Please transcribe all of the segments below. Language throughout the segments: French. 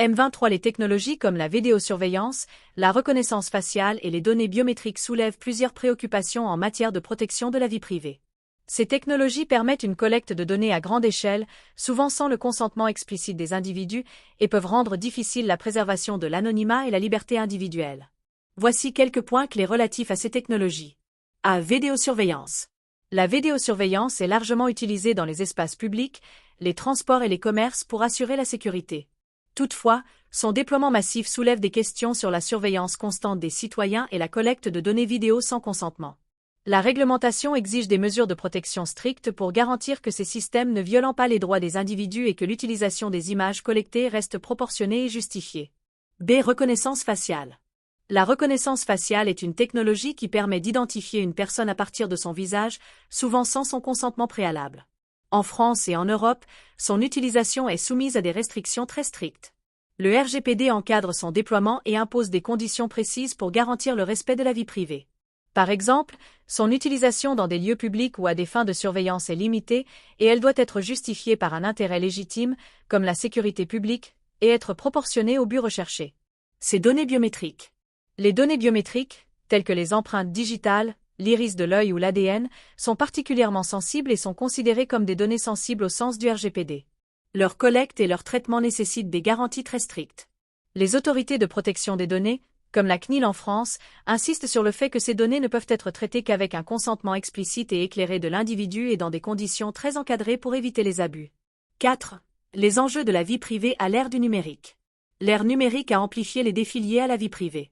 M23. Les technologies comme la vidéosurveillance, la reconnaissance faciale et les données biométriques soulèvent plusieurs préoccupations en matière de protection de la vie privée. Ces technologies permettent une collecte de données à grande échelle, souvent sans le consentement explicite des individus, et peuvent rendre difficile la préservation de l'anonymat et la liberté individuelle. Voici quelques points clés relatifs à ces technologies. A. Vidéosurveillance. La vidéosurveillance est largement utilisée dans les espaces publics, les transports et les commerces pour assurer la sécurité. Toutefois, son déploiement massif soulève des questions sur la surveillance constante des citoyens et la collecte de données vidéo sans consentement. La réglementation exige des mesures de protection strictes pour garantir que ces systèmes ne violent pas les droits des individus et que l'utilisation des images collectées reste proportionnée et justifiée. B. Reconnaissance faciale. La reconnaissance faciale est une technologie qui permet d'identifier une personne à partir de son visage, souvent sans son consentement préalable. En France et en Europe, son utilisation est soumise à des restrictions très strictes. Le RGPD encadre son déploiement et impose des conditions précises pour garantir le respect de la vie privée. Par exemple, son utilisation dans des lieux publics ou à des fins de surveillance est limitée et elle doit être justifiée par un intérêt légitime, comme la sécurité publique, et être proportionnée au but recherché. Ces données biométriques. Les données biométriques, telles que les empreintes digitales, l'iris de l'œil ou l'ADN, sont particulièrement sensibles et sont considérées comme des données sensibles au sens du RGPD. Leur collecte et leur traitement nécessitent des garanties très strictes. Les autorités de protection des données, comme la CNIL en France, insistent sur le fait que ces données ne peuvent être traitées qu'avec un consentement explicite et éclairé de l'individu et dans des conditions très encadrées pour éviter les abus. 4. Les enjeux de la vie privée à l'ère du numérique. L'ère numérique a amplifié les défis liés à la vie privée.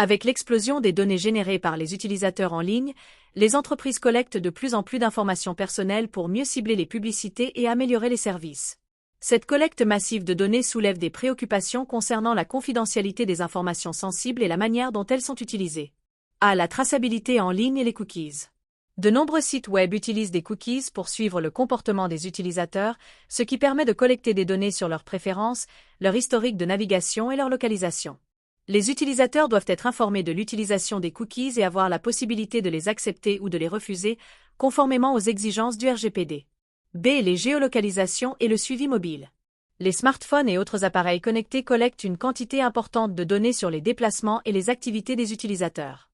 Avec l'explosion des données générées par les utilisateurs en ligne, les entreprises collectent de plus en plus d'informations personnelles pour mieux cibler les publicités et améliorer les services. Cette collecte massive de données soulève des préoccupations concernant la confidentialité des informations sensibles et la manière dont elles sont utilisées. A. La traçabilité en ligne et les cookies. De nombreux sites web utilisent des cookies pour suivre le comportement des utilisateurs, ce qui permet de collecter des données sur leurs préférences, leur historique de navigation et leur localisation. Les utilisateurs doivent être informés de l'utilisation des cookies et avoir la possibilité de les accepter ou de les refuser, conformément aux exigences du RGPD. B. Les géolocalisations et le suivi mobile. Les smartphones et autres appareils connectés collectent une quantité importante de données sur les déplacements et les activités des utilisateurs.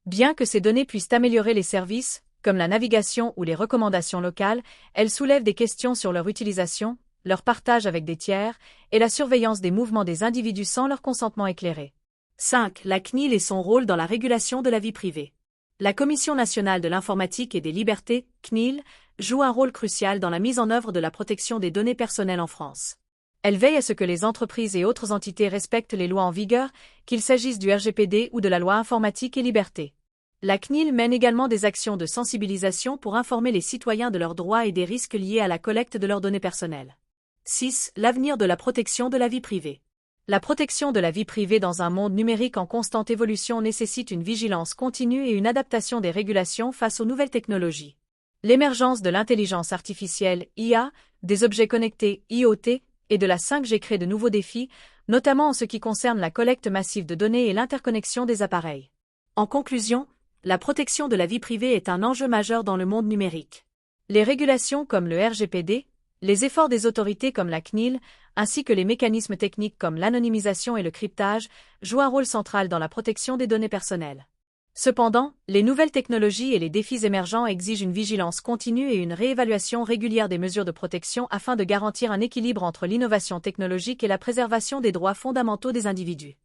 Bien que ces données puissent améliorer les services, comme la navigation ou les recommandations locales, elles soulèvent des questions sur leur utilisation, leur partage avec des tiers, et la surveillance des mouvements des individus sans leur consentement éclairé. 5. La CNIL et son rôle dans la régulation de la vie privée. La Commission nationale de l'informatique et des libertés, CNIL, joue un rôle crucial dans la mise en œuvre de la protection des données personnelles en France. Elle veille à ce que les entreprises et autres entités respectent les lois en vigueur, qu'il s'agisse du RGPD ou de la loi informatique et liberté. La CNIL mène également des actions de sensibilisation pour informer les citoyens de leurs droits et des risques liés à la collecte de leurs données personnelles. 6. L'avenir de la protection de la vie privée. La protection de la vie privée dans un monde numérique en constante évolution nécessite une vigilance continue et une adaptation des régulations face aux nouvelles technologies. L'émergence de l'intelligence artificielle, IA, des objets connectés, IoT, et de la 5G crée de nouveaux défis, notamment en ce qui concerne la collecte massive de données et l'interconnexion des appareils. En conclusion, la protection de la vie privée est un enjeu majeur dans le monde numérique. Les régulations comme le RGPD, les efforts des autorités comme la CNIL, ainsi que les mécanismes techniques comme l'anonymisation et le cryptage, jouent un rôle central dans la protection des données personnelles. Cependant, les nouvelles technologies et les défis émergents exigent une vigilance continue et une réévaluation régulière des mesures de protection afin de garantir un équilibre entre l'innovation technologique et la préservation des droits fondamentaux des individus.